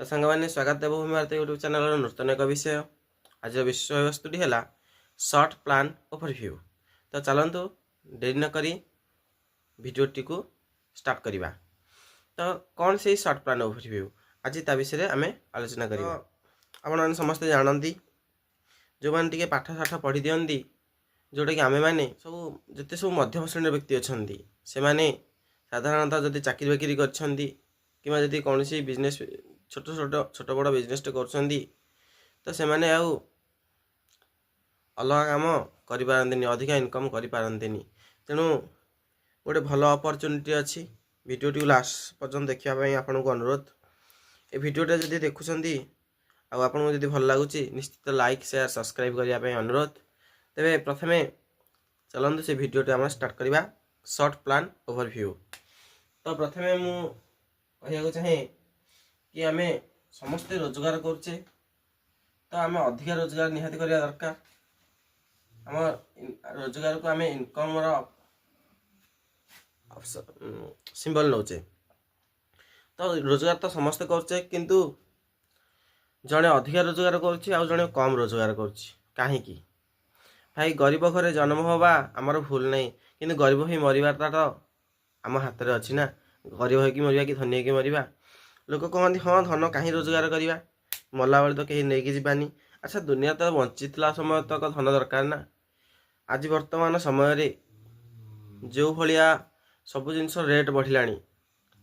तो सांग मैंने स्वागत देवभूमि भारती यूट्यूब चैनल नूतन एक विषय आज विषय वस्तुटी है सर्ट प्लान ओवरव्यू। तो चलतु देरी न करी भिडियोटी को स्टार्ट करवा। तो कौन से सर्ट प्लान ओवरव्यू आज ता विषय आम आलोचना करवा। आपण समस्ते जानती जो मैंने टी पाठ साठ पढ़ी दिखती जोटा कि आमे मैंने सब जिते सब मध्यम श्रेणी व्यक्ति अच्छा से मैंने साधारणतः जदि चाकरी बाकरी कर कौन बिजनेस छोट छोट छोट बड़ बिजनेस कर से मैंने अलग काम करें अधिका इनकम करें। तेणु गोटे भल अपरचुनिटी अच्छी भिडियोटी लास्ट पर्यटन देखापी आपन को अनुरोध। ये भिडियोटा जब देखुं आपको जब भल लगुच निश्चित लाइक शेयर सब्सक्राइब करने अनुरोध। तेरे प्रथमे चलते से भिडियोटी आम स्टार्ट करवा सर्ट प्लान ओवरव्यू। तो प्रथमे मुझे चाहे कि आम समस्ते रोजगार करुचे तो आम अधिका रोजगार निहाती करवा दरकार। आम रोजगार को आम इनकम सिंबल नौचे। तो रोजगार तो समस्ते करुचे किंतु जड़े अधिका रोजगार करुँच जड़े कम रोजगार कहीं भाई गरीब घरे जन्म हवा आमर भूल नहीं किंतु गरीब ही मरवाटा तो आम हाथ में अच्छी ना। गरीब होगी मरवा कि धनी होगी मरवा। लोक कहते हाँ धन कहीं रोजगार करवा मरला बेले तो कहीं नहीं जावानी। अच्छा दुनिया तो बंचीला समय तक धन दरकार ना। आज वर्तमान समय जो भाया सब जिनस रेट बढ़ला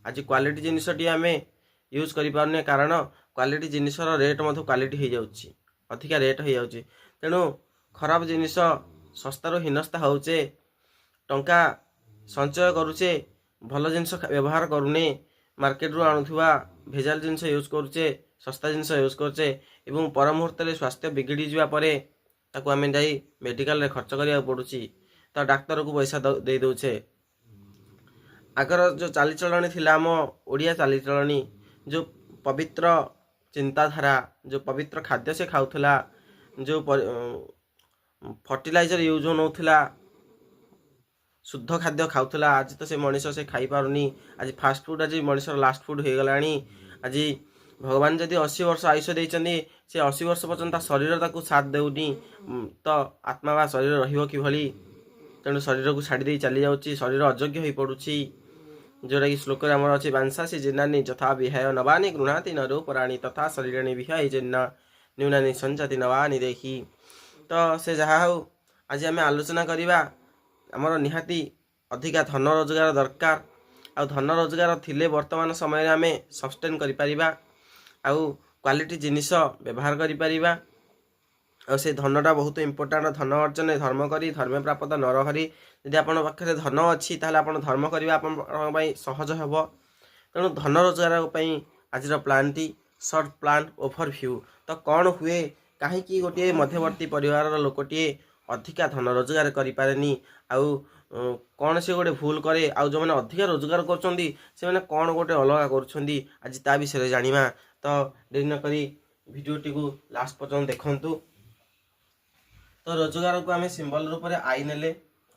आज क्वालिटी जिनसटी आम यूज करें कारण क्वालिटी जिनसर रेट क्वालिटी हो जाऊँगी अधिका रेट हो जाऊँगी। तेणु खराब जिनिस सस्तार हीनस्ता होचे टंका संचय करुचे भल जिनस व्यवहार करूने मार्केट रू आणुवा भेजाल जिनस यूज करुचे सस्ता जिनस यूज करुचे एवं पर मुहूर्त स्वास्थ्य बिगिड़ी जावापर ताकू आम जा मेडिकल खर्च करा पड़ुची तो डाक्तर को पैसा दे दौचे। आगर जो चालीचलणी थिला आम ओडिया चालीचलणी जो पवित्र चिंताधारा जो पवित्र खाद्य से खाऊला जो फर्टिलाइजर यूज होना शुद्ध खाद्य खाऊला आज तो से मनीष से खाई पारुनी। आज फास्ट फूड आज मनीषर लास्ट फूड हो गला। आज भगवान जदि 80 वर्ष आयुष देते से 80 वर्ष पर्यंत शरीर ताकू साथ देउनी तो आत्मा बा शरीर रहिबो किभली। तेणु शरीर को छाड़ी चली जाऊँगी शरीर अयोग्य हो पड़ुछि जोटा कि श्लोक आमर अच्छी बांसासी जिन्नानी यथा विहाय नवानी गृहाती नरो पराणी तथा शरीराणी विहाय जिन्ना न्यूनानी संजाति नवानी देखी। तो से जहाँ हो आज आम आलोचना करवा आमर निहाती अधिका धन रोजगार दरकार। आ धन रोजगार थिले वर्तमान समय आम सस्टेन करिपरिबा आउ क्वालिटी जिनिस व्यवहार करिपरिबा। आ से धनटा बहुत इम्पोर्टाट। धन अर्जन धर्म करी धर्म प्राप्त नरहरी। यदि आपन पाखे धन अच्छी ताहले आपन धर्म करबा आपन पई सहज हेबो। तेणु धन रोजगार पई आजिर प्लान टी सर्ट प्लान ओवरव्यू। तो कौन हुए कहीं गोटे मध्यवर्ती परिवार लोकटे अधिका धन रोजगार करें आउ कौन से गोटे भूल करे आउ जो मैंने अधिका रोजगार कर कौन गोटे अलग कर आज ता विषय जानिबा। तो देरी न करी भिडियोटी को लास्ट पर्यटन देखंतु। तो रोजगार को आम सिंबल रूप में आई नेले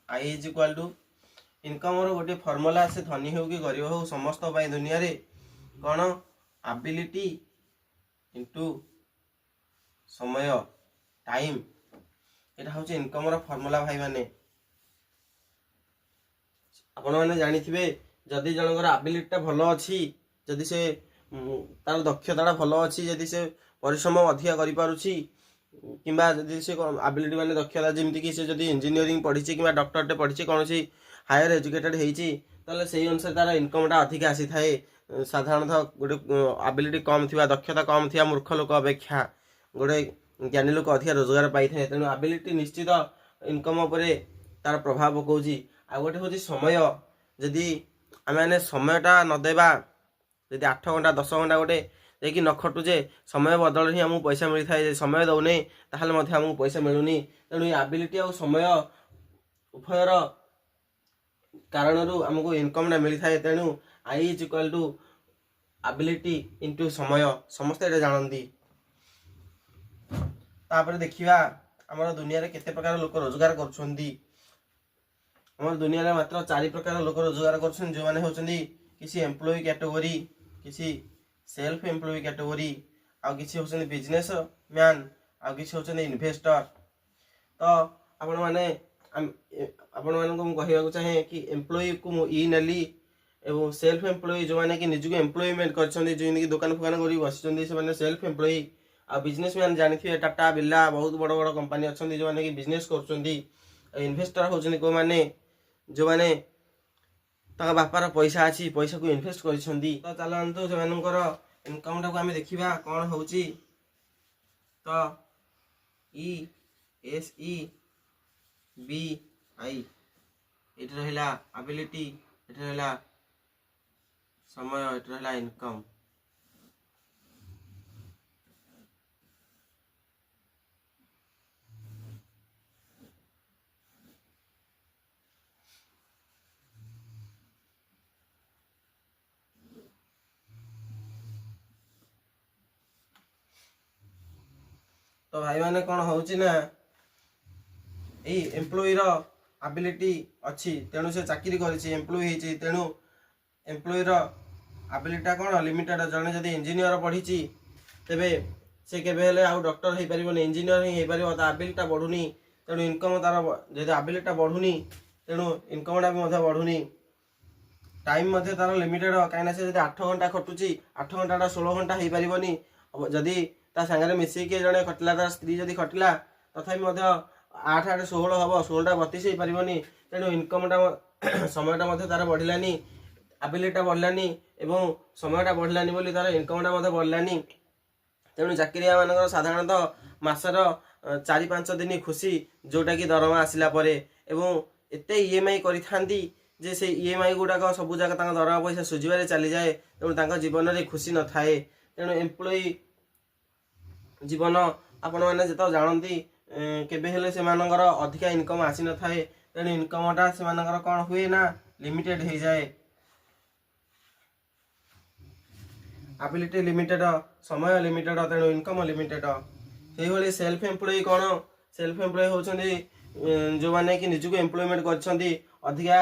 आई इज इक्वाल टू इनकम गोटे फर्मुला से धनी हो कि गरीब हो समस्त दुनिया रे कौन एबिलिटी इंटू समय टाइम यहाँ हूँ इनकम फर्मुला भाई माने। आपण मैंने जानी थे जदि जनकर एबिलिटी भल अच्छी जदि से तार दक्षता भल अच्छी जदि से परिश्रम अधिका करुच्ची किंबा जदि से एबिलिटी माने दक्षता जमी कि से जदि इंजीनियरिंग पढ़ी कि डॉक्टरटे पढ़ी कौन हायर एजुकेटेड होती ताले से अनुसार तार इनकमटा अधिका आसी थाए। साधारणतः गोटे एबिलिटी कम थी दक्षता कम थी मूर्ख लोक अपेक्षा गोटे ज्ञानी लोक अधिक रोजगार पाई थाए। तेणु एबिलिटी निश्चित इनकम उपरे तार प्रभाव पकाउची। आ गोटे हूँ समय जदि आम समयटा नदेबा जदि 8 घंटा 10 घंटा गोटे देखिए न खटुचे समय बदल ही आमको पैसा मिलता है समय दौने ताहले आमको पैसा मिलूनी। तेणु एबिलिटी और समय उभयर कारण आमको इनकमटा मिलता है। तेणु I is equal to ability into समय समस्ते ये जानती। तापर देखिबा हमर दुनिया रे केते प्रकार लोक रोजगार करछन्ती। हमर दुनिया रे मात्र 4 प्रकार लोक रोजगार करछन जो माने होछन्ती किसी एम्प्लॉय कैटेगरी किसी सेल्फ एम्प्लॉय कैटेगरी आउ किसी होचंदी बिजनेस मैन आउ किसी होचंदी इन्वेस्टर। तो आपण माने आपण मानको मु कहिବାକୁ चाहे कि एम्प्लॉय को मु ई नेली एवं सेल्फ एम्प्लॉय जो माने कि निजको एम्प्लॉयमेंट करछंदी जो कि दुकान फुकान करी बसिछंदी से माने सेल्फ एम्प्लॉय। आ बिजनेसमैन जानिथिबे टाटा बिरला बहुत बड़ बड़ कंपनी अछंदी जो माने कि बिजनेस करछंदी। इन्वेस्टर होचंदी को माने जो माने ताका बापार पैसा अछि पैसा को इन्वेस्ट करिसंदी। तो चलंतु से मानकर इनकम टा को आमे देखिबा कोन होउची। तो E S E B I एटा रहला एबिलिटी एटा रहला समय एटा रहला इनकम। तो भाई माने कौन होउची ना ए एम्प्लॉय रो एबिलिटी अछि तेनु से चाकरी करिछि एम्प्लॉय हिची तेनु एम्प्लॉय रो एबिलिटी कोन लिमिटेड। जने जदी इंजीनियर पढिछि तेबे से केबे हेले आउ डॉक्टर हे परिबो ने इंजीनियर हे परिबो ता एबिलिटी बढ़ुनी तेनु इनकम तार जदी एबिलिटी बढ़ुनी तेनु इनकम डा भी मधे बढ़ुनी। टाइम मधे तार लिमिटेड काइना से जदी 8 घंटा खटुची 8 घंटा 16 घंटा हे परिबोनी। जदी ता संगे मिसी के जने खटला तार स्त्री जदी खटला तथापि मधे 8 8 16 हबो 16 टा 32 हे परिबोनी। तेनु इनकम टा समय टा मधे तार बढ़िलानी एबिलिटी बढ़लानी एवं समय टा बढ़लानी बोली तार इनकम टा मधे बढ़लानी। तेणु चाकरिया मानकर साधारणतः मासर 4-5 दिन खुशी जोटा कि दरमा आसिला परे एवं एते ईएमआई करिथांती जे से ईएमआई गुडाक सबु जाक तांका दरमा पैसा सुझिबारे चली जाए तेणु तांका जीवन रे खुशी न थाए। तेणु एम्प्लॉय जीवन आपण माने जत जानती केबे हेले से मानकर अधिका इनकम आसी न थाए। तेणु इनकम टा से मानकर कोन हुए ना लिमिटेड हे जाए। एबिलिटी लिमिटेड समय लिमिटेड तेणु इनकम लिमिटेड। से भली सेल्फ एम्प्लॉय कोन सेल्फ एम्प्लॉय होचंदी जो माने कि निजको एम्प्लॉयमेंट करछंदी अधिका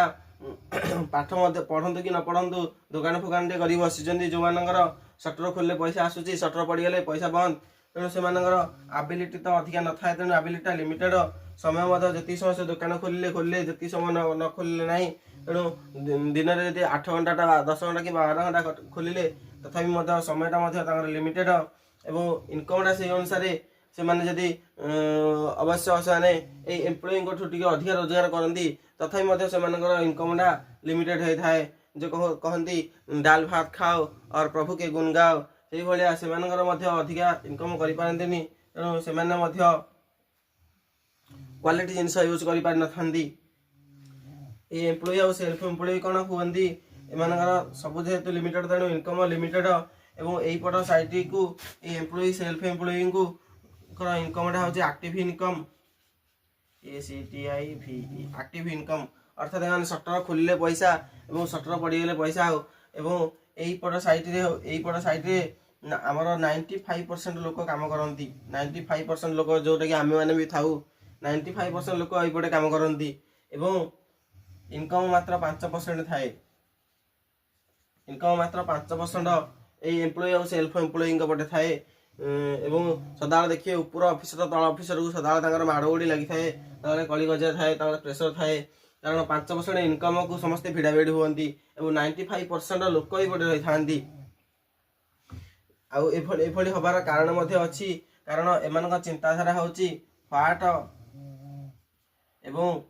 पाठ मध्य पढ़ंतु कि न पढ़ंतु दुकान फुकान टे करी बसिचंदी जो मानकर शटर खोलले पैसा आसुची शटर पड़ी गले पैसा बंद। तेणु से मानकर एबिलिटी तो अधिका न थाए तेणु एबिलिटी लिमिटेड समय मध्य जति समय से दुकान खोलले जति समय न खोलले नाही। तेणु दिन रे जति 8 घंटा 10 घंटा कि 12 घंटा खोलिले तथापि मध्य समयटा मध्य तांकर लिमिटेड एवं इनकमटा से अनुसार से माने जदि अवश्य से ए एम्प्लॉय को ठुटिके अधिक रोजगार करती तथापि मध्य से मानकर इनकमटा लिमिटेड होता है। जो कहती दाल भात खाओ और प्रभु के गुण गाओ से भाया से अधिका इनकम कर पारंतिनी। तेणु से क्वालिटी जिनस यूज कर पारि नथांती। ए एम्प्लॉय और सेल्फ एम्प्लॉय कौन हुंती एमानकर सब जेहेतु लिमिटेड तेणु इनकम लिमिटेड एवं एई पट साइट को एम्प्लॉय सेल्फ एम्प्लॉय को इनकमटा हूँ active income ACTIV active income अर्थात एमाने सटर खोलिले पैसा एवं सटर पड़गले पैसा हो एवं एई पट साइट रे आमर 95% लोक काम करती 95% लोक जोटा कि आमे माने भी थाउ 95% लोक एपटे काम करती एवं इनकम मात्र 5% थाए। इनकम मात्र 5% ए एम्प्लॉय और सेल्फ एम्प्लॉय पटे थाए एवं सदा देखिए ऊपर ऑफिसर तल ऑफिसर को सदा माड़गोड़ी लगी थाए कली गजा थाए प्रेसर थाए कारण 5% इनकम को समस्ते भिड़ाभिड़ी हुंती और 95% लोक ये रही था। हबार कारण अच्छी कारण एम चिंताधारा हूँ व्हाट एवं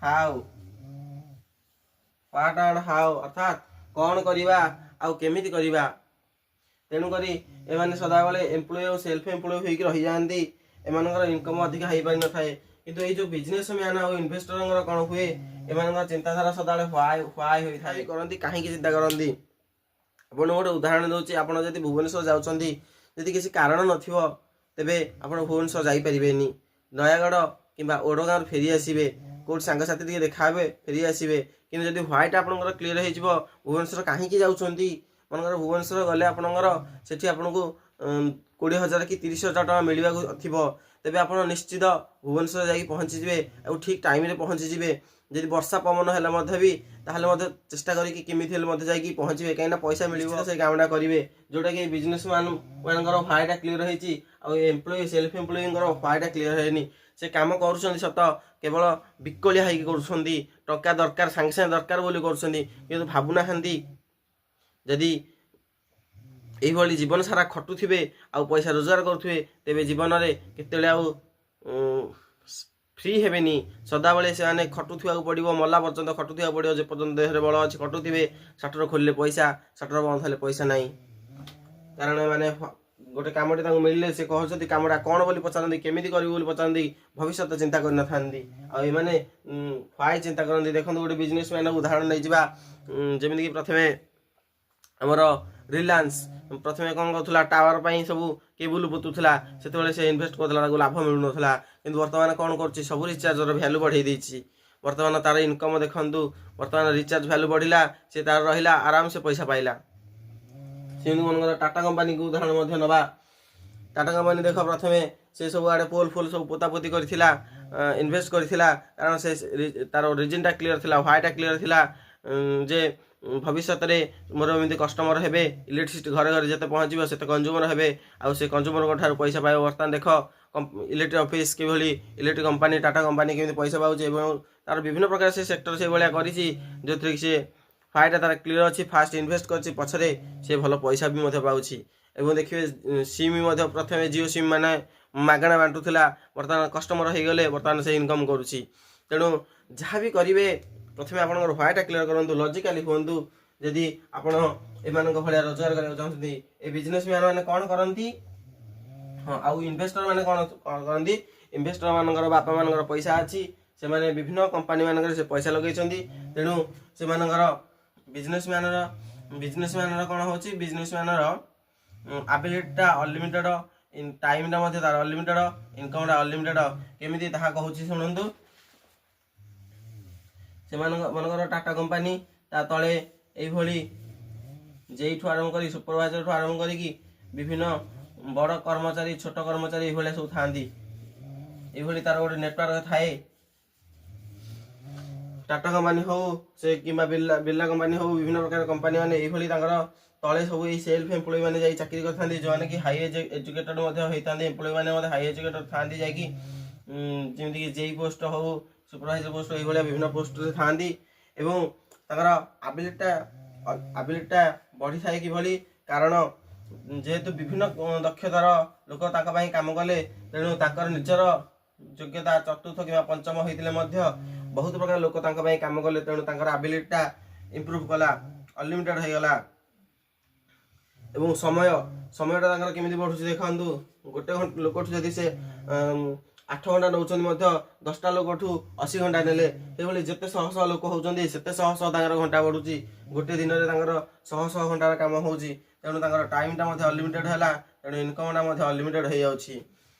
हाउ व्हाट एंड हाउ अर्थात कौन करवा आउ केमिति करवा। तेणुक एमाने सदाबले एम्प्लॉय और सेल्फ एम्प्लॉय होकर रही जाती एमानकर इनकम अधिका हो पारि न थाए किंतु ये जो बिजनेस मैन और इन्वेस्टर कौन हुए एमानकर चिंताधारा सदाबले व्हाई होता है करती कहीं चिंता करती। आपन गोटे उदाहरण दूसरी आप भुवनेश्वर जाऊँगी जदि किसी कारण नथिबो तेबे आप भुवनेश्वर जाइपारे नयागढ़ कि ओडगाँव फेरी आसबे कौट सांगसाथी टे देखा फेरी आसबे कि जब व्हाइट आपंकर क्लीयर हो भुवनेश्वर कहीं जाऊँगी मनकर भुवनेश्वर गले आपंकर से आपन को 20,000 कि 30,000 टका मिलवा थी तेबे आप निश्चित भुवनेश्वर जाकि पहुँचीजे और ठीक टाइम रे पहुँचीजे ଯଦି ବର୍ଷା ପବନ ହେଲେ ମଧ୍ୟ ବି ତାହେଲେ ମଧ୍ୟ ଚେଷ୍ଟା କରିକି କେମିତି ହେଲେ ମଧ୍ୟ ଯାଇକି ପହଞ୍ଚିବେ, କାହିଁକିନା ପଇସା ମିଳିବ ସେ କାମଟା କରିବେ। ଯେଉଁଟାକି ବିଜନେସ୍ ମାନଙ୍କର ହ୍ୱାଇଟା କ୍ଲିୟର ହେଇଛି, ଆଉ ଏମ୍ପ୍ଲୟି ସେଲ୍ଫ ଏମ୍ପ୍ଲୟିଙ୍କର ହ୍ୱାଇଟା କ୍ଲିୟର ହେଇନି। ସେ କାମ କରୁଛନ୍ତି ସତ, କେବଳ ବିକଳିଆ ହେଇକି କରୁଛନ୍ତି, ଟଙ୍କା ଦରକାର ସାଙ୍ଗେ ସାଙ୍ଗେ ଦରକାର ବୋଲି କରୁଛନ୍ତି, କିନ୍ତୁ ଭାବୁନାହାନ୍ତି ଯଦି এইভাবে জীবন সারা খটুথিবে ଆଉ পয়সা ରୋଜଗାର କରୁଥିବେ ତେବେ ଜୀବନରେ କେତେବେଳେ ଆଉ ଫ୍ରି ହେବେନି। ସଦାବେଳେ ସେମାନେ ଖଟୁଥିବାକୁ ପଡ଼ିବ, ମଲା ପର୍ଯ୍ୟନ୍ତ ଖଟୁଥିବାକୁ ପଡ଼ିବ। ଯେ ପର୍ଯ୍ୟନ୍ତ ଦେହରେ ବଳ ଅଛି ଖଟୁଥିବେ। ଶାଟର ଖୋଲିଲେ ପଇସା, ଶାଟର ବନ୍ଦ ହେଲେ ପଇସା ନାହିଁ। କାରଣ ଏମାନେ ଗୋଟେ କାମଟେ ତାଙ୍କୁ ମିଳିଲେ ସେ କହୁଛନ୍ତି କାମଟା କ'ଣ ବୋଲି ପଚାରନ୍ତି, କେମିତି କରିବୁ ବୋଲି ପଚାରନ୍ତି, ଭବିଷ୍ୟତ ଚିନ୍ତା କରିନଥାନ୍ତି। ଆଉ ଏମାନେ ହ୍ୱାଇ ଚିନ୍ତା କରନ୍ତି। ଦେଖନ୍ତୁ ଗୋଟେ ବିଜନେସ୍ ମ୍ୟାନକୁ ଉଦାହରଣ ନେଇଯିବା, ଯେମିତିକି ପ୍ରଥମେ ଆମର ରିଲାଏନ୍ସ ପ୍ରଥମେ କ'ଣ କରୁଥିଲା, ଟାୱାର ପାଇଁ ସବୁ କେବୁଲ ପୋତୁଥିଲା। ସେତେବେଳେ ସେ ଇନଭେଷ୍ଟ କରୁଥିଲା, ତାକୁ ଲାଭ ମିଳୁନଥିଲା। କିନ୍ତୁ ବର୍ତ୍ତମାନ କ'ଣ କରୁଛି, ସବୁ ରିଚାର୍ଜର ଭ୍ୟାଲୁ ବଢ଼େଇ ଦେଇଛି। ବର୍ତ୍ତମାନ ତାର ଇନକମ୍ ଦେଖନ୍ତୁ, ବର୍ତ୍ତମାନ ରିଚାର୍ଜ ଭ୍ୟାଲୁ ବଢ଼ିଲା, ସେ ତାର ରହିଲା, ଆରାମସେ ପଇସା ପାଇଲା। ସେମିତି ମନେକର ଟାଟା କମ୍ପାନୀକୁ ଉଦାହରଣ ମଧ୍ୟ ନେବା। ଟାଟା କମ୍ପାନୀ ଦେଖ, ପ୍ରଥମେ ସେ ସବୁ ଆଡ଼େ ପୋଲ୍ ଫୋଲ୍ ସବୁ ପୋତାପୋତି କରିଥିଲା, ଇନଭେଷ୍ଟ କରିଥିଲା। କାରଣ ସେ ତାର ରିଜିନଟା କ୍ଲିୟର ଥିଲା, ହ୍ୱାଇଟା କ୍ଲିୟର ଥିଲା ଯେ ଭବିଷ୍ୟତରେ ମୋର ଏମିତି କଷ୍ଟମର ହେବେ, ଇଲେକ୍ଟ୍ରିସିଟି ଘରେ ଘରେ ଯେତେ ପହଞ୍ଚିବ ସେତେ କଞ୍ଜୁମର ହେବେ, ଆଉ ସେ କଞ୍ଜୁମରଙ୍କ ଠାରୁ ପଇସା ପାଇବ। ବର୍ତ୍ତମାନ ଦେଖ ଇଲେକ୍ଟ୍ରିକ୍ ଅଫିସ୍ କିଭଳି, ଇଲେକ୍ଟ୍ରିକ୍ କମ୍ପାନୀ ଟାଟା କମ୍ପାନୀ କେମିତି ପଇସା ପାଉଛି, ଏବଂ ତାର ବିଭିନ୍ନ ପ୍ରକାର ସେ ସେକ୍ଟର ସେଇଭଳିଆ କରିଛି ଯେଉଁଥିରେ କି ସେ ହ୍ୱାଇଟା ତାର କ୍ଲିୟର ଅଛି, ଫାଷ୍ଟ ଇନଭେଷ୍ଟ କରିଛି, ପଛରେ ସେ ଭଲ ପଇସା ବି ମଧ୍ୟ ପାଉଛି। ଏବଂ ଦେଖିବେ ସିମ୍ ମଧ୍ୟ ପ୍ରଥମେ ଜିଓ ସିମ୍ ମାନେ ମାଗଣା ବାଣ୍ଟୁଥିଲା, ବର୍ତ୍ତମାନ କଷ୍ଟମର ହେଇଗଲେ, ବର୍ତ୍ତମାନ ସେ ଇନକମ୍ କରୁଛି। ତେଣୁ ଯାହା ବି କରିବେ ପ୍ରଥମେ ଆପଣଙ୍କର ହ୍ୱାଇଟା କ୍ଲିୟର କରନ୍ତୁ, ଲଜିକାଲି ହୁଅନ୍ତୁ। ଯଦି ଆପଣ ଏମାନଙ୍କ ଭଳିଆ ରୋଜଗାର କରିବାକୁ ଚାହୁଁଛନ୍ତି, ଏ ବିଜନେସ୍ ମ୍ୟାନ୍ ମାନେ କ'ଣ କରନ୍ତି, ହଁ, ଆଉ ଇନଭେଷ୍ଟର ମାନେ କ'ଣ କରନ୍ତି, ଇନଭେଷ୍ଟର ମାନଙ୍କର ବାପା ମାନଙ୍କର ପଇସା ଅଛି, ସେମାନେ ବିଭିନ୍ନ କମ୍ପାନୀ ମାନଙ୍କରେ ସେ ପଇସା ଲଗେଇଛନ୍ତି। ତେଣୁ ସେମାନଙ୍କର ବିଜନେସ୍ ମ୍ୟାନର କ'ଣ ହେଉଛି, ବିଜନେସ୍ ମ୍ୟାନର ଆବିଲିଟିଟା ଅନଲିମିଟେଡ଼, ଟାଇମଟା ମଧ୍ୟ ତାର ଅନଲିମିଟେଡ଼, ଇନକମଟା ଅନଲିମିଟେଡ଼। କେମିତି ତାହା କହୁଛି ଶୁଣନ୍ତୁ। ସେମାନଙ୍କ ମନେକର ଟାଟା କମ୍ପାନୀ, ତା ତଳେ এইଭଳି ଯେଇଠୁ ଆରମ୍ଭ କରି ସୁପରଭାଇଜରଠୁ ଆରମ୍ଭ କରିକି ବିଭିନ୍ନ ବଡ଼ କର୍ମଚାରୀ, ଛୋଟ କର୍ମଚାରୀ ଏଇଭଳିଆ ସବୁ ଥାଆନ୍ତି। এইଭଳି ତାର ଗୋଟେ ନେଟୱାର୍କ ଥାଏ। ଟାଟା କମ୍ପାନୀ ହଉ ସେ କିମ୍ବା ବିର୍ଲା କମ୍ପାନୀ ହଉ, ବିଭିନ୍ନ ପ୍ରକାର କମ୍ପାନୀ ମାନେ এইଭଳି ତାଙ୍କର ତଳେ ସବୁ ଏଇ ସେଲ୍ଫ ଏମ୍ପ୍ଲୟି ମାନେ ଯାଇ ଚାକିରି କରିଥାନ୍ତି, ଯେଉଁମାନେ କି ହାଇ ଏଜୁକେଟେଡ୍ ମଧ୍ୟ ହେଇଥାନ୍ତି। ଏମ୍ପ୍ଲୟି ମାନେ ମଧ୍ୟ ହାଇ ଏଜୁକେଟେଡ୍ ଥାନ୍ତି, ଯାଇକି ଯେମିତିକି ଯେଇ ପୋଷ୍ଟ ହଉ, ସୁପରଭାଇଜର ପୋଷ୍ଟ, ଏଇଭଳିଆ ବିଭିନ୍ନ ପୋଷ୍ଟରେ ଥାଆନ୍ତି। ଏବଂ ତାଙ୍କର ଆବିଲିଟିଟା ବଢ଼ିଥାଏ କିଭଳି, କାରଣ ଯେହେତୁ ବିଭିନ୍ନ ଦକ୍ଷତାର ଲୋକ ତାଙ୍କ ପାଇଁ କାମ କଲେ, ତେଣୁ ତାଙ୍କର ନିଜର ଯୋଗ୍ୟତା ଚତୁର୍ଥ କିମ୍ବା ପଞ୍ଚମ ହେଇଥିଲେ ମଧ୍ୟ ବହୁତ ପ୍ରକାର ଲୋକ ତାଙ୍କ ପାଇଁ କାମ କଲେ, ତେଣୁ ତାଙ୍କର ଆବିଲିଟିଟା ଇମ୍ପ୍ରୁଭ୍ କଲା, ଅନଲିମିଟେଡ଼ ହେଇଗଲା। ଏବଂ ସମୟଟା ତାଙ୍କର କେମିତି ବଢ଼ୁଛି ଦେଖନ୍ତୁ। ଗୋଟେ ଲୋକଠୁ ଯଦି ସେ 8 ଘଣ୍ଟା ନେଉଛନ୍ତି, ମଧ୍ୟ 10ଟା ଲୋକଠୁ 80 ଘଣ୍ଟା ନେଲେ, ସେଭଳି ଯେତେ ଶହ ଶହ ଲୋକ ହେଉଛନ୍ତି ସେତେ ଶହ ଶହ ତାଙ୍କର ଘଣ୍ଟା ବଢ଼ୁଛି। ଗୋଟେ ଦିନରେ ତାଙ୍କର ଶହ ଶହ ଘଣ୍ଟାର କାମ ହେଉଛି, ତେଣୁ ତାଙ୍କର ଟାଇମଟା ମଧ୍ୟ ଅନଲିମିଟେଡ଼ ହେଲା, ତେଣୁ ଇନକମଟା ମଧ୍ୟ ଅନଲିମିଟେଡ଼ ହେଇଯାଉଛି।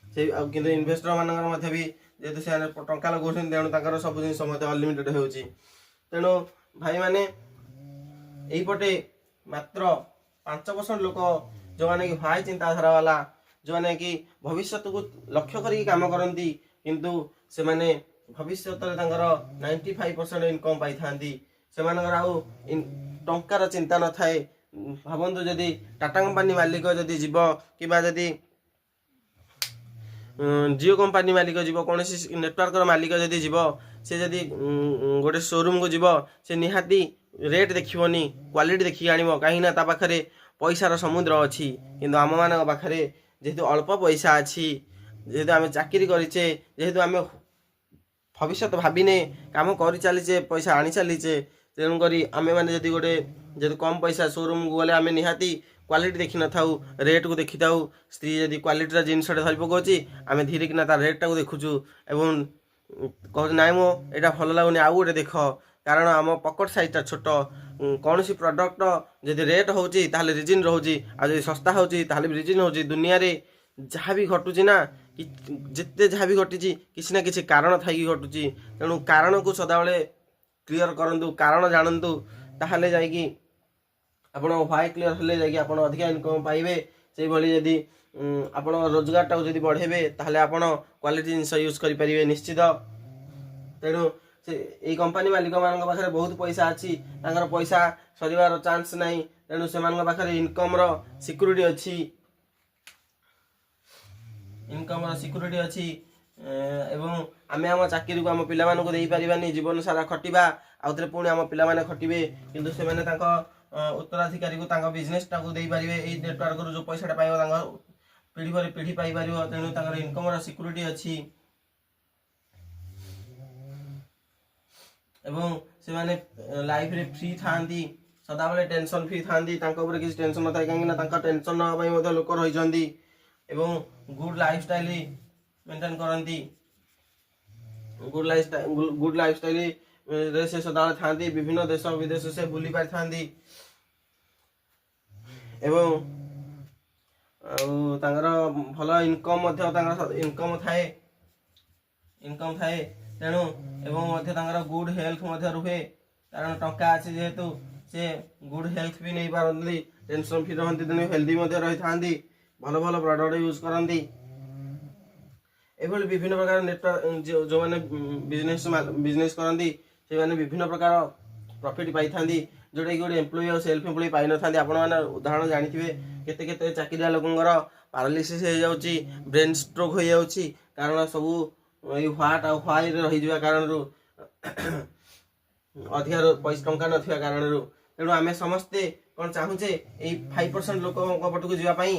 ସେଇ ଆଉ କିନ୍ତୁ ଇନଭେଷ୍ଟର ମାନଙ୍କର ମଧ୍ୟ ବି ଯେହେତୁ ସେମାନେ ଟଙ୍କା ଲଗାଉଛନ୍ତି, ତେଣୁ ତାଙ୍କର ସବୁ ଜିନିଷ ମଧ୍ୟ ଅନଲିମିଟେଡ଼ ହେଉଛି। ତେଣୁ ଭାଇମାନେ ଏଇପଟେ ମାତ୍ର 5% ଲୋକ ଯେଉଁମାନେ କି ହ୍ୱାଇ ଚିନ୍ତାଧାରା ବାଲା, ଯେଉଁମାନେ କି ଭବିଷ୍ୟତକୁ ଲକ୍ଷ୍ୟ କରିକି କାମ କରନ୍ତି, କିନ୍ତୁ ସେମାନେ ଭବିଷ୍ୟତରେ ତାଙ୍କର 95% ଇନକମ୍ ପାଇଥାନ୍ତି। ସେମାନଙ୍କର ଆଉ ଟଙ୍କାର ଚିନ୍ତା ନଥାଏ। ଭାବନ୍ତୁ ଯଦି ଟାଟା କମ୍ପାନୀ ମାଲିକ ଯଦି ଯିବ, କିମ୍ବା ଯଦି ଜିଓ କମ୍ପାନୀ ମାଲିକ ଯିବ, କୌଣସି ନେଟୱାର୍କର ମାଲିକ ଯଦି ଯିବ, ସେ ଯଦି ଗୋଟେ ସୋରୁମକୁ ଯିବ, ସେ ନିହାତି ରେଟ୍ ଦେଖିବନି, କ୍ୱାଲିଟି ଦେଖିକି ଆଣିବ। କାହିଁକିନା ତା ପାଖରେ ପଇସାର ସମୁଦ୍ର ଅଛି। କିନ୍ତୁ ଆମମାନଙ୍କ ପାଖରେ ଯେହେତୁ ଅଳ୍ପ ପଇସା ଅଛି, ଯେହେତୁ ଆମେ ଚାକିରି କରିଛେ, ଯେହେତୁ ଆମେ ଭବିଷ୍ୟତ ଭାବିନେ କାମ କରିଚାଲିଛେ, ପଇସା ଆଣି ଚାଲିଛେ, ତେଣୁକରି ଆମେମାନେ ଯଦି କମ୍ ପଇସା ସୋରୁମକୁ ଗଲେ, ଆମେ ନିହାତି କ୍ୱାଲିଟି ଦେଖିନଥାଉ, ରେଟ୍କୁ ଦେଖିଥାଉ। ସ୍ତ୍ରୀ ଯଦି କ୍ୱାଲିଟିର ଜିନିଷଟେ ଧରି ପକାଉଛି, ଆମେ ଧୀରେ କିନା ତା ରେଟ୍ଟାକୁ ଦେଖୁଛୁ ଏବଂ କହୁଛୁ ନାଇଁ ମୋ ଏଇଟା ଭଲ ଲାଗୁନି, ଆଉ ଗୋଟେ ଦେଖ। କାରଣ ଆମ ପକେଟ୍ ସାଇଜ୍ଟା ଛୋଟ। କୌଣସି ପ୍ରଡ଼କ୍ଟ ଯଦି ରେଟ୍ ହେଉଛି ତାହେଲେ ରିଜିନ୍ ରହୁଛି, ଆଉ ଯଦି ଶସ୍ତା ହେଉଛି ତାହେଲେ ବି ରିଜିନ୍ ହେଉଛି। ଦୁନିଆରେ ଯାହା ବି ଘଟୁଛି ନା, ଯେତେ ଯାହା ବି ଘଟିଛି, କିଛି ନା କିଛି କାରଣ ଥାଇକି ଘଟୁଛି। ତେଣୁ କାରଣକୁ ସଦାବେଳେ କ୍ଲିୟର କରନ୍ତୁ, କାରଣ ଜାଣନ୍ତୁ, ତାହେଲେ ଯାଇକି ଆପଣ ହ୍ୱାଇ କ୍ଲିୟର ହେଲେ ଯାଇକି ଆପଣ ଅଧିକା ଇନକମ୍ ପାଇବେ। ସେଇଭଳି ଯଦି ଆପଣ ରୋଜଗାରଟାକୁ ଯଦି ବଢ଼େଇବେ, ତାହେଲେ ଆପଣ କ୍ୱାଲିଟି ଜିନିଷ ୟୁଜ୍ କରିପାରିବେ ନିଶ୍ଚିତ। ତେଣୁ से एई कंपनी मालिक मान पाखे बहुत पैसा अच्छी पैसा सर चांस ना तेणु से पाखे इनकम सिक्यूरीटी अच्छी अच्छी एवं आमे आम चाकरी को आम पिला मानक दे पारिबानी जीवन सारा खटिबा आउथरे पुणी आम पिला माने खटिबे किंतु से माने उत्तराधिकारी को बिजनेस टाको दे पारिबे एई नेटवर्क रो जो पैसाटा पाइबो पीढ़ी पर पीढ़ी पाई पारिबो तेणु तांकर इनकम रो सिक्यूरीटी अच्छी एवं से माने लाइफ रे फ्री थांती सदा बेले टेंशन फ्री थांती किसी टेंशन न थाए कहीं ना टेंशन ना लोक रही एवं गुड लाइफस्टाइल मेंटेन करती गुड लाइफस्टाइल रे से सदा थांती विभिन्न देश विदेश से बुली पारि थांती एवं तांकर भल इनकम थाए तेणु एवं गुड हेल्थ रुहे कारण टंका अच्छे जेहेतु से गुड हेल्थ भी नहीं पारती टेंशन फ्री रहती तेणु हेल्दी रही था भल भल प्रोडक्ट यूज करती एभली विभिन्न प्रकार नेटवर्क जो मैंने बिजनेस करती से माने विभिन्न प्रकार प्रॉफिट पाई था जोटा कि गोटे एम्प्लॉय और सेल्फ एम्प्लॉय पाई न था आपण मैंने उदाहरण जानी केते केते चाकरिया लोकंकर पैरालिसिस हो जाउची ब्रेन स्ट्रोक हो जाउची कारण सब ह्वाट आ व्हाई रही जावा कारण अधिकार पैसा टंका नथिया कारण तेणु आम समस्ते कौन चाहूचे 5% लोक पटक जावाई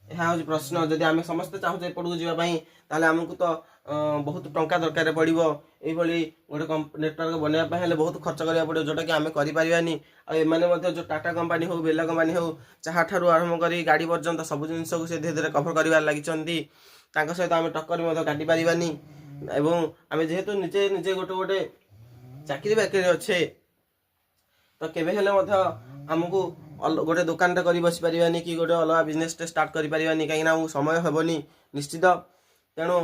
यह हूँ प्रश्न जदि आम समस्ते चाहूचे एपटू जावाई ताले आमको तो बहुत टंका दरकार पड़ो ये गोटे नेटवर्क बनवाई बहुत खर्च करा पड़ो जोटा कि आम करें आने जो टाटा कंपनी हो बेला कंपनी हो चाहा ठारू आरंभ कर गाड़ी पर्यंत सब जिनस को धीरे धीरे कभर कर लगी सहित आम टक्कर काटी पारानी एवं आम जेहेतु निजे निजे गोटे गोटे चाकरी बाकरी अच्छे तो केवे आमको गोटे दुकान कर बस पारानी कि गोटे अलग बिजनेस स्टार्ट कर पारानी कहीं समय हेनी निश्चित तेणु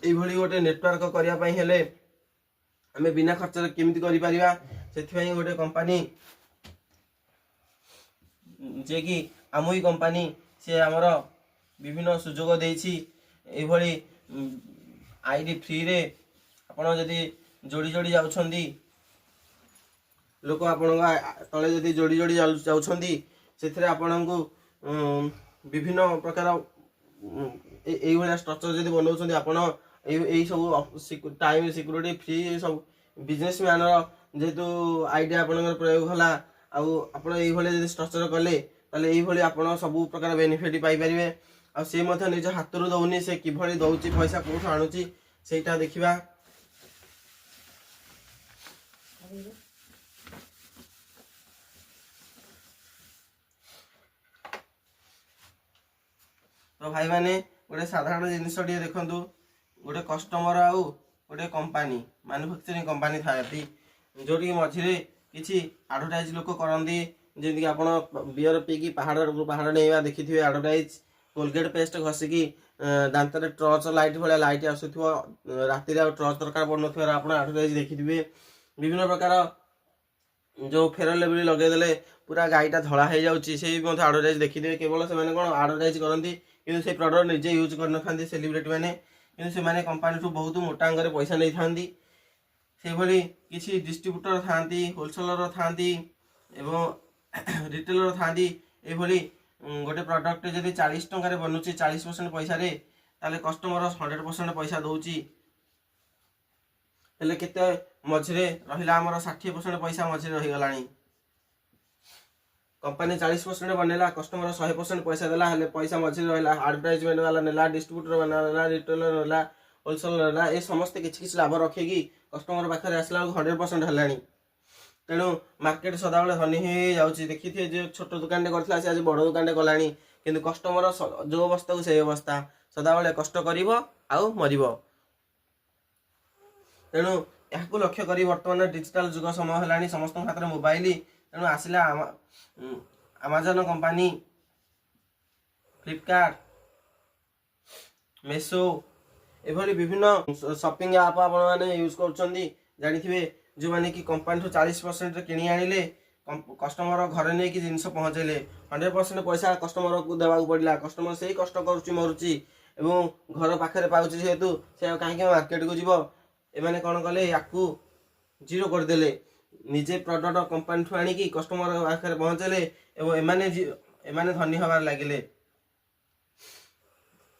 ये गोटे नेटवर्क करने आम बिना खर्च केमी कर गोटे कंपनी जे कि आम ही कंपनी से आमर विभिन्न सुजोग देछि एभली आईडी फ्री रे आपण जदि जोड़ी जोड़ी जाउछंदी लोक आपण तले जदि जोड़ी जोड़ी जाउछंदी सेथरे आपणको विभिन्न प्रकार एई भलिया स्ट्रक्चर जदि बनाउछंदी आपण एई सब टाइम सिक्यूरिटी फ्री सब बिजनेस मैन जेहेतु आईडिया आपणकर प्रयोग होला आउ आपण एई भलिया जदि स्ट्रक्चर कले ताले एई भलिया आपण सब प्रकार बेनिफिट पाई परिबे आ से मध्य निज हाथ रु दउनी से किभली दउची पैसा कोठ आणुची सेटा देखिबा तो भाई माने गोटे साधारण जिनिस देखु गोटे कस्टमर आउ गोटे कंपनी मैन्युफैक्चरिंग कंपनी थाती जोटी मझे किसी एडवर्टाइज लोक करती जमीक आप बियर पीकी पहाड़ नहीं देखी थे एडवर्टाइज कोलगेट पेस्ट घसिकी दांत टर्च लाइट भाया लाइट आसुव राति टर्च दरकार पड़ न आप एडवर्टाइज देखिथे विभिन्न प्रकार जो फेयर लेवल लगेदे पूरा गाईटा धड़ा हो जाऊँगी से एडवर्टाइज देखिथे केवल से कौन एडवर्टाइज करती कि से प्रडक्ट निजे यूज कर सेलिब्रिटी मैंने कि कंपनी ठू बहुत मोटा अंग पैसा नहीं था किसी डिस्ट्रीब्यूटर था होलसेलर था रिटेलर था ये गोटे प्रडक्ट जब 40 टंकार बनूची 40% पैसा ताले कस्टमर 100% पैसा दौची हेले केते मझे रहा आमर 60% पैसा मझे रहीगला कंपनी 40% बनेला कस्टमर 100% पैसा देला हेले पैसा मझे रहा एडवर्टाइजमेंट वाला नेला डिस्ट्रीब्यूटर वाला रिटेलर नेला होलसेलर नेला ये समस्ते किसी किसी लाभ रखिकी कस्टमर पाखे आसला 100% है तेणु मार्केट सदाबले हनी हो जाऊँगी देखी थे जो छोट दुकान करता आज बड़ दुकान कला कि कस्टमर जो अवस्था को से अवस्था सदाबले कष्ट कर मर तेणु यहाँ लक्ष्य कर बर्तमान डिजिटल जुग समय है समस्त हाथ में मोबाइल तेणु आसला अमेजन कंपनी फ्लिपकार्ट मेसो एभली विभिन्न शॉपिंग ऐप आप यूज कर जो मैंने कि कंपनी 40% किणी आनिले कस्टमर घर नहीं जिनस पहुँचेले 100% पैसा कस्टमर को देवा पड़ा कस्टमर से ही कष्ट करुच्ची मरुच्ची ଏବଂ ଘର ପାଖରେ ପାଉଛି ଯେହେତୁ ସେ ଆଉ କାହିଁକି ମାର୍କେଟକୁ ଯିବ। ଏମାନେ କ'ଣ କଲେ, ୟାକୁ ଜିରୋ କରିଦେଲେ। ନିଜେ ପ୍ରଡକ୍ଟ କମ୍ପାନୀଠୁ ଆଣିକି କଷ୍ଟମର ପାଖରେ ପହଞ୍ଚେଇଲେ ଏବଂ ଏମାନେ ଧନୀ ହେବାରେ ଲାଗିଲେ।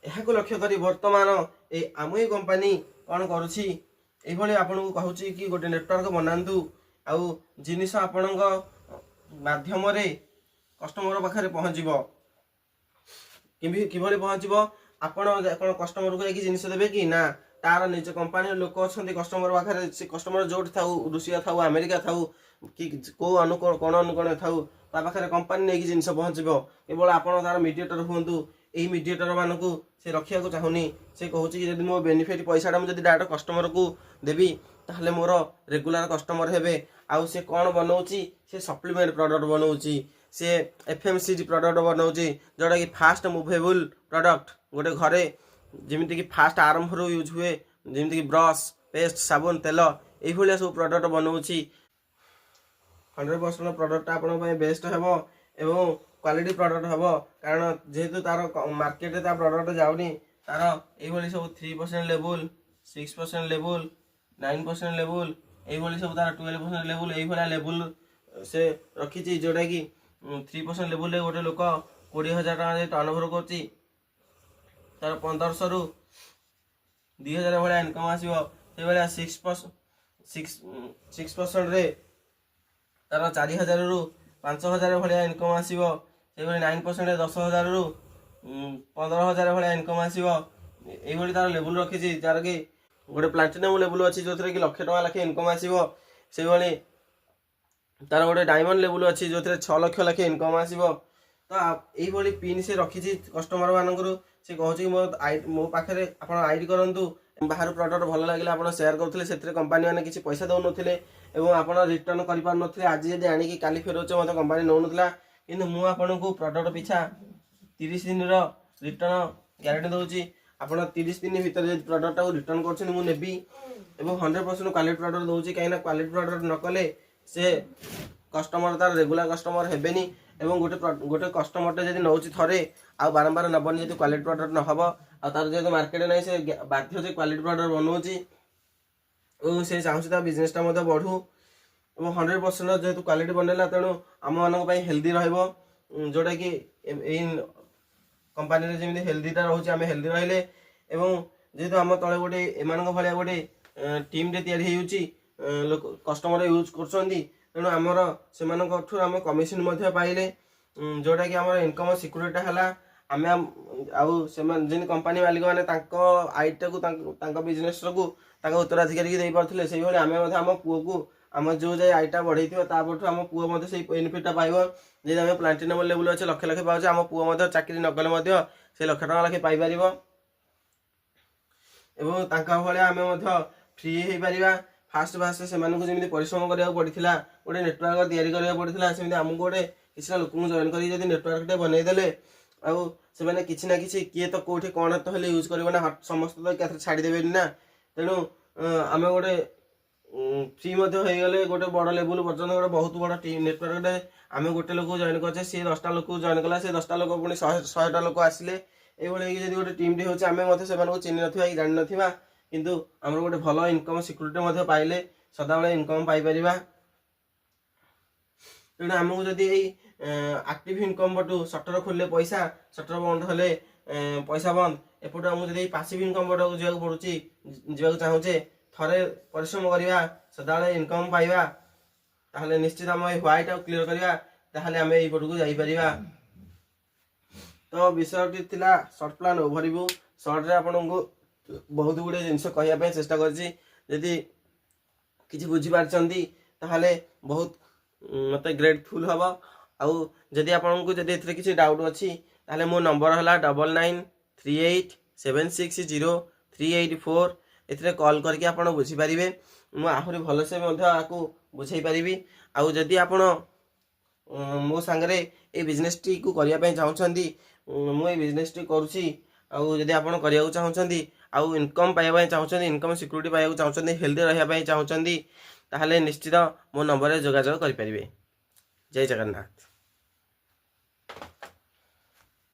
ଏହାକୁ ଲକ୍ଷ୍ୟ କରି ବର୍ତ୍ତମାନ ଏଇ ଆମୁଇ କମ୍ପାନୀ କ'ଣ କରୁଛି, ଏଇଭଳି ଆପଣଙ୍କୁ କହୁଛି କି ଗୋଟେ ନେଟୱାର୍କ ବନାନ୍ତୁ ଆଉ ଜିନିଷ ଆପଣଙ୍କ ମାଧ୍ୟମରେ କଷ୍ଟମର ପାଖରେ ପହଞ୍ଚିବ। କିଭଳି ପହଞ୍ଚିବ? ଆପଣ କଷ୍ଟମରକୁ ଯାଇକି ଜିନିଷ ଦେବେ କି ନା, ତାର ନିଜ କମ୍ପାନୀର ଲୋକ ଅଛନ୍ତି କଷ୍ଟମର ପାଖରେ। ସେ କଷ୍ଟମର ଯୋଉଠି ଥାଉ, ରୁଷିଆ ଥାଉ, ଆମେରିକା ଥାଉ, କି କୋଉ ଅନୁକୋଣ ଥାଉ, ତା ପାଖରେ କମ୍ପାନୀ ନେଇକି ଜିନିଷ ପହଞ୍ଚିବ। କେବଳ ଆପଣ ତାର ମିଡିଏଟର ହୁଅନ୍ତୁ। ଏଇ ମିଡିଏଟର ମାନଙ୍କୁ ସେ ରଖିବାକୁ ଚାହୁଁନି। ସେ କହୁଛି କି ଯଦି ମୋ ବେନିଫିଟ୍ ପଇସାଟା ମୁଁ ଯଦି ଡାଇରେକ୍ଟ କଷ୍ଟମରକୁ ଦେବି ତାହେଲେ ମୋର ରେଗୁଲାର କଷ୍ଟମର ହେବେ। ଆଉ ସେ କ'ଣ ବନଉଛି, ସେ ସପ୍ଲିମେଣ୍ଟ ପ୍ରଡକ୍ଟ ବନଉଛି, ସେ FMCG ପ୍ରଡକ୍ଟ ବନଉଛି, ଯୋଉଟାକି ଫାଷ୍ଟ ମୁଭେବୁଲ ପ୍ରଡକ୍ଟ। ଗୋଟେ ଘରେ ଯେମିତିକି ଫାଷ୍ଟ ଆରମ୍ଭରୁ ୟୁଜ୍ ହୁଏ, ଯେମିତିକି ବ୍ରସ୍, ପେଷ୍ଟ, ସାବୁନ, ତେଲ, ଏଇଭଳିଆ ସବୁ ପ୍ରଡକ୍ଟ ବନଉଛି। 100% ପ୍ରଡକ୍ଟଟା ଆପଣଙ୍କ ପାଇଁ ବେଷ୍ଟ ହେବ ଏବଂ କ୍ୱାଲିଟି ପ୍ରଡକ୍ଟ ହେବ। କାରଣ ଯେହେତୁ ତାର ମାର୍କେଟରେ ତା ପ୍ରଡକ୍ଟ ଯାଉନି, ତାର ଏଇଭଳି ସବୁ 3% ଲେବୁଲ, 6% ଲେବୁଲ, 9% ଲେବୁଲ, এইଭଳି ସବୁ ତାର 12% ଲେବୁଲ, এইଭଳିଆ ଲେବୁଲ ସେ ରଖିଛି। ଯୋଉଟାକି 3% ଲେବୁଲରେ ଗୋଟେ ଲୋକ 20,000 ଟଙ୍କା ଯଦି ଟର୍ନଓଭର କରୁଛି, ତାର 1500 ରୁ 2000 ଭଳିଆ ଇନକମ୍ ଆସିବ। ସେଇଭଳିଆ 6%ରେ ତାର 4000 ରୁ 5000 ଭଳିଆ ଇନକମ୍ ଆସିବ। ସେଇଭଳି 9%ରେ 10,000 ରୁ 15,000 ଭଳିଆ ଇନକମ୍ ଆସିବ। এইଭଳି ତାର ଲେବୁଲ ରଖିଛି। ଯାହାର କି ଗୋଟେ ପ୍ଲାଟିନମ୍ ଲେବୁଲ ଅଛି ଯୋଉଥିରେ କି 1,00,000 ଟଙ୍କା ଲେଖେ ଇନକମ୍ ଆସିବ। ସେଇଭଳି ତାର ଗୋଟେ ଡାଇମଣ୍ଡ ଲେବୁଲ ଅଛି ଯୋଉଥିରେ 6 ଲକ୍ଷ ଲେଖେ ଇନକମ୍ ଆସିବ। ତ এইଭଳି ପିନ୍ ସେ ରଖିଛି କଷ୍ଟମର ମାନଙ୍କର। ସେ କହୁଛି ମୋ ପାଖରେ ଆପଣ ଆଇଡି କରନ୍ତୁ। ବାହାରୁ ପ୍ରଡକ୍ଟ ଭଲ ଲାଗିଲା ଆପଣ ସେୟାର କରୁଥିଲେ, ସେଥିରେ କମ୍ପାନୀ ମାନେ କିଛି ପଇସା ଦେଉନଥିଲେ ଏବଂ ଆପଣ ରିଟର୍ନ କରିପାରୁନଥିଲେ। ଆଜି ଯଦି ଆଣିକି କାଲି ଫେରଉଛ ମୋତେ କମ୍ପାନୀ ନେଉନଥିଲା, କିନ୍ତୁ ମୁଁ ଆପଣଙ୍କୁ ପ୍ରଡକ୍ଟ ପିଛା 30 ଦିନର ରିଟର୍ନ ଗ୍ୟାରେଣ୍ଟି ଦେଉଛି। ଆପଣ 30 ଦିନ ଭିତରେ ଯଦି ପ୍ରଡକ୍ଟଟାକୁ ରିଟର୍ନ କରୁଛନ୍ତି ମୁଁ ନେବି ଏବଂ 100% କ୍ୱାଲିଟି ପ୍ରଡକ୍ଟ ଦେଉଛି। କାହିଁକିନା କ୍ୱାଲିଟି ପ୍ରଡକ୍ଟ ନ କଲେ ସେ କଷ୍ଟମର ତାର ରେଗୁଲାର କଷ୍ଟମର ହେବେନି ଏବଂ ଗୋଟେ କଷ୍ଟମରଟେ ଯଦି ନେଉଛି ଥରେ ଆଉ ବାରମ୍ବାର ନେବନି ଯଦି କ୍ୱାଲିଟି ପ୍ରଡକ୍ଟ ନ ହେବ। ଆଉ ତାର ଯେହେତୁ ମାର୍କେଟ ନାହିଁ, ସେ ବାଧ୍ୟ ଯେ କ୍ୱାଲିଟି ପ୍ରଡକ୍ଟ ବନଉଛି ଏବଂ ସେ ଚାହୁଁଛି ତା ବିଜନେସଟା ମଧ୍ୟ ବଢ଼ୁ ଏବଂ 100% ଯେହେତୁ କ୍ୱାଲିଟି ବନେଇଲା, ତେଣୁ ଆମମାନଙ୍କ ପାଇଁ ହେଲ୍ଦି ରହିବ। ଯୋଉଟାକି ଏଇ କମ୍ପାନୀରେ ଯେମିତି ହେଲ୍ଦିଟା ରହୁଛି, ଆମେ ହେଲ୍ଦି ରହିଲେ ଏବଂ ଯେହେତୁ ଆମ ତଳେ ଗୋଟେ ଏମାନଙ୍କ ଭଳିଆ ଗୋଟେ ଟିମ୍ଟେ ତିଆରି ହେଇଯାଉଛି, ଲୋକ କଷ୍ଟମର ୟୁଜ୍ କରୁଛନ୍ତି, ତେଣୁ ଆମର ସେମାନଙ୍କଠୁ ଆମେ କମିଶନ ମଧ୍ୟ ପାଇଲେ, ଯୋଉଟାକି ଆମର ଇନକମ୍ ସିକ୍ୟୁରିଟିଟା ହେଲା। ଆମେ ଆଉ ସେମାନେ ଯେମିତି କମ୍ପାନୀ ମାଲିକ ମାନେ ତାଙ୍କ ଆଇଡିଟାକୁ ତାଙ୍କ ବିଜନେସକୁ ତାଙ୍କ ଉତ୍ତରାଧିକାରୀକି ଦେଇପାରୁଥିଲେ, ସେଇଭଳି ଆମେ ମଧ୍ୟ ଆମ ପୁଅକୁ ଆମ ଯୋଉ ଯାଏ ଆଇଟା ବଢେଇଥିବ ତାପରଠୁ ଆମ ପୁଅ ମଧ୍ୟ ସେଇ ବେନିଫିଟଟା ପାଇବ। ଯଦି ଆମେ ପ୍ଲାଟିନମ୍ ଲେବୁଲ ଅଛି ଲକ୍ଷ ଲକ୍ଷ ପାଉଛେ, ଆମ ପୁଅ ମଧ୍ୟ ଚାକିରି ନ କଲେ ମଧ୍ୟ ସେ 1,00,000 ଟଙ୍କା ଲେଖେ ପାଇପାରିବ ଏବଂ ତାଙ୍କ ଭଳିଆ ଆମେ ମଧ୍ୟ ଫ୍ରି ହେଇପାରିବା। ଫାଷ୍ଟ ସେମାନଙ୍କୁ ଯେମିତି ପରିଶ୍ରମ କରିବାକୁ ପଡ଼ିଥିଲା, ଗୋଟେ ନେଟୱାର୍କ ତିଆରି କରିବାକୁ ପଡ଼ିଥିଲା, ସେମିତି ଆମକୁ ଗୋଟେ କିଛିଟା ଲୋକଙ୍କୁ ଜଏନ୍ କରିକି ଯଦି ନେଟୱାର୍କଟେ ବନେଇଦେଲେ, ଆଉ ସେମାନେ କିଛି ନା କିଛି କିଏ ତ କୋଉଠି କ'ଣ ତ ହେଲେ ୟୁଜ୍ କରିବ ନା, ସମସ୍ତେ ତ ଏକାଥରେ ଛାଡ଼ିଦେବେନି ନା। ତେଣୁ ଆମେ ଗୋଟେ ଫ୍ରି ମଧ୍ୟ ହେଇଗଲେ ଗୋଟେ ବଡ଼ ଲେବୁଲ ପର୍ଯ୍ୟନ୍ତ ଗୋଟେ ବହୁତ ବଡ଼ ନେଟୱାର୍କଟେ ଆମେ ଗୋଟେ ଲୋକକୁ ଜଏନ୍ କରୁଛେ, ସିଏ 10ଟା ଲୋକକୁ ଜଏନ୍ କଲା, ସେ 10ଟା ଲୋକ ପୁଣି 100ଟା ଲୋକ ଆସିଲେ। এইଭଳି ହେଇକି ଯଦି ଗୋଟେ ଟିମ୍ଟି ହେଉଛି, ଆମେ ମଧ୍ୟ ସେମାନଙ୍କୁ ଚିହ୍ନି ନଥିବା କି ଜାଣିନଥିବା, କିନ୍ତୁ ଆମର ଗୋଟେ ଭଲ ଇନକମ୍ ସିକ୍ୟୁରିଟି ମଧ୍ୟ ପାଇଲେ ସଦାବେଳେ ଇନକମ୍ ପାଇପାରିବା। ତେଣୁ ଆମକୁ ଯଦି ଏଇ ଆକ୍ଟିଭ ଇନକମ୍ ପଟୁ ସଟର ଖୋଲିଲେ ପଇସା, ସଟର ବନ୍ଦ ହେଲେ ପଇସା ବନ୍ଦ, ଏପଟୁ ଆମକୁ ଯଦି ପାସିଭ ଇନକମ୍ ପଟକୁ ଯିବାକୁ ଚାହୁଁଛେ, ଥରେ ପରିଶ୍ରମ କରିବା, ସଦାବେଳେ ଇନକମ୍ ପାଇବା, ତାହେଲେ ନିଶ୍ଚିତ ଆମ ଏଇ ହ୍ୱାଇଟାକୁ କ୍ଲିୟର କରିବା, ତାହେଲେ ଆମେ ଏଇପଟକୁ ଯାଇପାରିବା। ତ ବିଷୟଟି ଥିଲା ସର୍ଟ ପ୍ଲାନ୍ ଓଭରଭ୍ୟୁ। ସର୍ଟରେ ଆପଣଙ୍କୁ ବହୁତ ଗୁଡ଼ିଏ ଜିନିଷ କହିବା ପାଇଁ ଚେଷ୍ଟା କରିଛି। ଯଦି କିଛି ବୁଝିପାରିଛନ୍ତି ତାହେଲେ ବହୁତ ମୋତେ ଗ୍ରେଟଫୁଲ୍ ହେବ। ଆଉ ଯଦି ଆପଣଙ୍କୁ ଯଦି ଏଥିରେ କିଛି ଡାଉଟ୍ ଅଛି ତାହେଲେ ମୋ ନମ୍ବର ହେଲା 9938760384। ଏଥିରେ କଲ୍ କରିକି ଆପଣ ବୁଝିପାରିବେ। ମୁଁ ଆହୁରି ଭଲସେ ମଧ୍ୟ ଆକୁ ବୁଝେଇ ପାରିବି। ଆଉ ଯଦି ଆପଣ ମୋ ସାଙ୍ଗରେ ଏଇ ବିଜନେସଟିକୁ କରିବା ପାଇଁ ଚାହୁଁଛନ୍ତି, ମୁଁ ଏଇ ବିଜନେସଟି କରୁଛି, ଆଉ ଯଦି ଆପଣ କରିବାକୁ ଚାହୁଁଛନ୍ତି ଆଉ ଇନକମ୍ ପାଇବା ପାଇଁ ଚାହୁଁଛନ୍ତି, ଇନକମ୍ ସିକ୍ୟୁରିଟି ପାଇବାକୁ ଚାହୁଁଛନ୍ତି, ହେଲ୍ଦି ରହିବା ପାଇଁ ଚାହୁଁଛନ୍ତି, ତାହେଲେ ନିଶ୍ଚିତ ମୋ ନମ୍ବରରେ ଯୋଗାଯୋଗ କରିପାରିବେ। ଜୟ ଜଗନ୍ନାଥ।